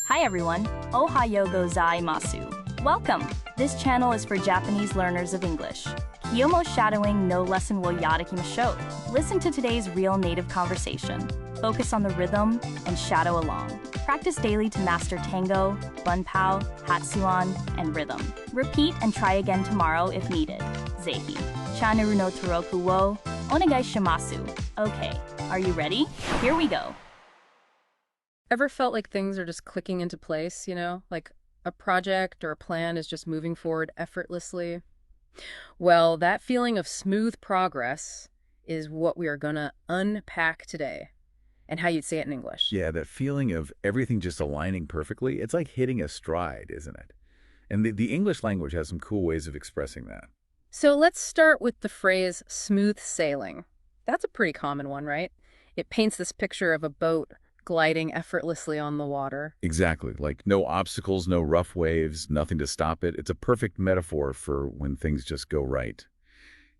Hi everyone, Ohayo gozaimasu. Welcome! This channel is for Japanese learners of English. Kiyomo shadowing no lesson wo yarakimashou. Listen to today's real native conversation. Focus on the rhythm and shadow along. Practice daily to master tango, bunpao, hatsuan, and rhythm. Repeat and try again tomorrow if needed. Zehi. Channel no toroku wo onegai shimasu. Okay, are you ready? Here we go. Ever felt like things are just clicking into place, like a project or a plan is just moving forward effortlessly? Well, that feeling of smooth progress is what we are going to unpack today, and how you'd say it in English. Yeah, that feeling of everything just aligning perfectly, it's like hitting a stride, isn't it? And the English language has some cool ways of expressing that. So let's start with the phrase smooth sailing. That's a pretty common one, right? It paints this picture of a boat gliding effortlessly on the water. Exactly. Like no obstacles, no rough waves, nothing to stop it. It's a perfect metaphor for when things just go right.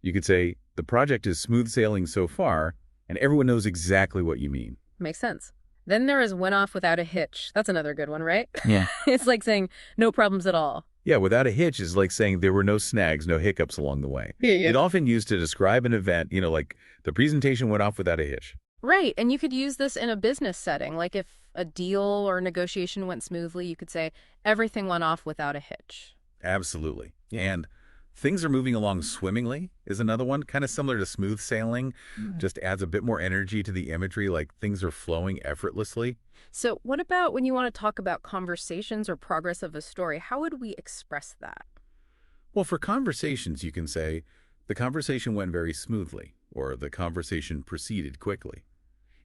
You could say, the project is smooth sailing so far, and everyone knows exactly what you mean. Makes sense. Then there is went off without a hitch. That's another good one, right? Yeah. It's like saying no problems at all. Yeah, without a hitch is like saying there were no snags, no hiccups along the way. Yeah. It's often used to describe an event, like the presentation went off without a hitch. Right, and you could use this in a business setting. Like if a deal or negotiation went smoothly, you could say everything went off without a hitch. Absolutely. And things are moving along swimmingly is another one, kind of similar to smooth sailing, just adds a bit more energy to the imagery, like things are flowing effortlessly. So what about when you want to talk about conversations or progress of a story? How would we express that? Well, for conversations, you can say, the conversation went very smoothly, or the conversation proceeded quickly.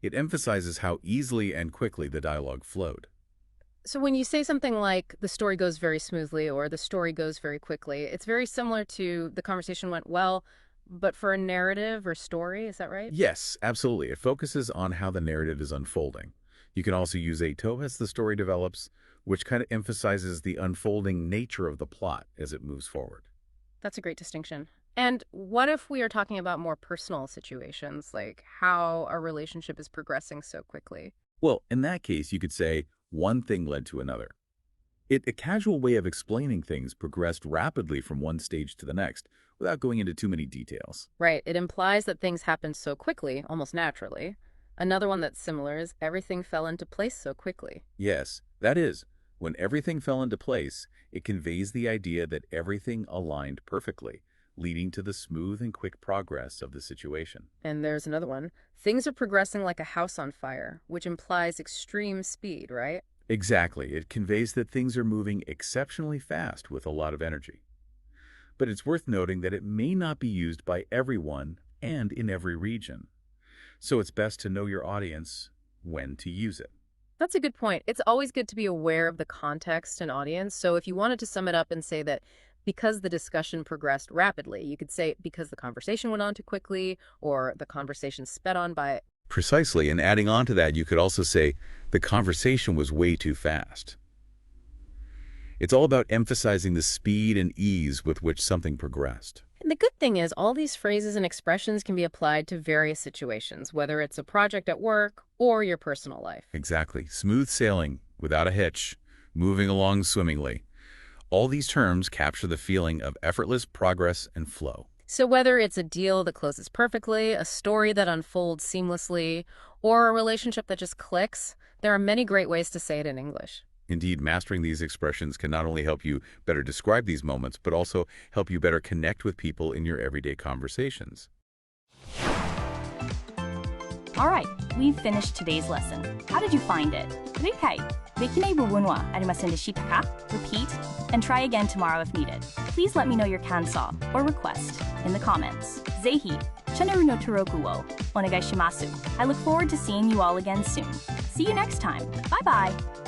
It emphasizes how easily and quickly the dialogue flowed. So when you say something like the story goes very smoothly or the story goes very quickly, it's very similar to the conversation went well, but for a narrative or story, is that right? Yes, absolutely. It focuses on how the narrative is unfolding. You can also use eito as the story develops, which kind of emphasizes the unfolding nature of the plot as it moves forward. That's a great distinction. And what if we are talking about more personal situations, like how a relationship is progressing so quickly? Well, in that case, you could say, one thing led to another. A casual way of explaining things progressed rapidly from one stage to the next, without going into too many details. Right. It implies that things happened so quickly, almost naturally. Another one that's similar is everything fell into place so quickly. Yes, that is, when everything fell into place, it conveys the idea that everything aligned perfectly, leading to the smooth and quick progress of the situation. And there's another one. Things are progressing like a house on fire, which implies extreme speed, right? Exactly. It conveys that things are moving exceptionally fast with a lot of energy. But it's worth noting that it may not be used by everyone and in every region. So it's best to know your audience when to use it. That's a good point. It's always good to be aware of the context and audience. So if you wanted to sum it up and say that because the discussion progressed rapidly, you could say because the conversation went on too quickly, or the conversation sped on by. Precisely, and adding on to that, you could also say the conversation was way too fast. It's all about emphasizing the speed and ease with which something progressed. And the good thing is all these phrases and expressions can be applied to various situations, whether it's a project at work or your personal life. Exactly. Smooth sailing, without a hitch, moving along swimmingly. All these terms capture the feeling of effortless progress and flow. So whether it's a deal that closes perfectly, a story that unfolds seamlessly, or a relationship that just clicks, there are many great ways to say it in English. Indeed, mastering these expressions can not only help you better describe these moments, but also help you better connect with people in your everyday conversations. All right, we've finished today's lesson. How did you find it? 理解できない部分はありませんでしたか? Repeat and try again tomorrow if needed. Please let me know your kansa or request in the comments. ぜひチャンネルの登録をお願いします. I look forward to seeing you all again soon. See you next time. Bye bye.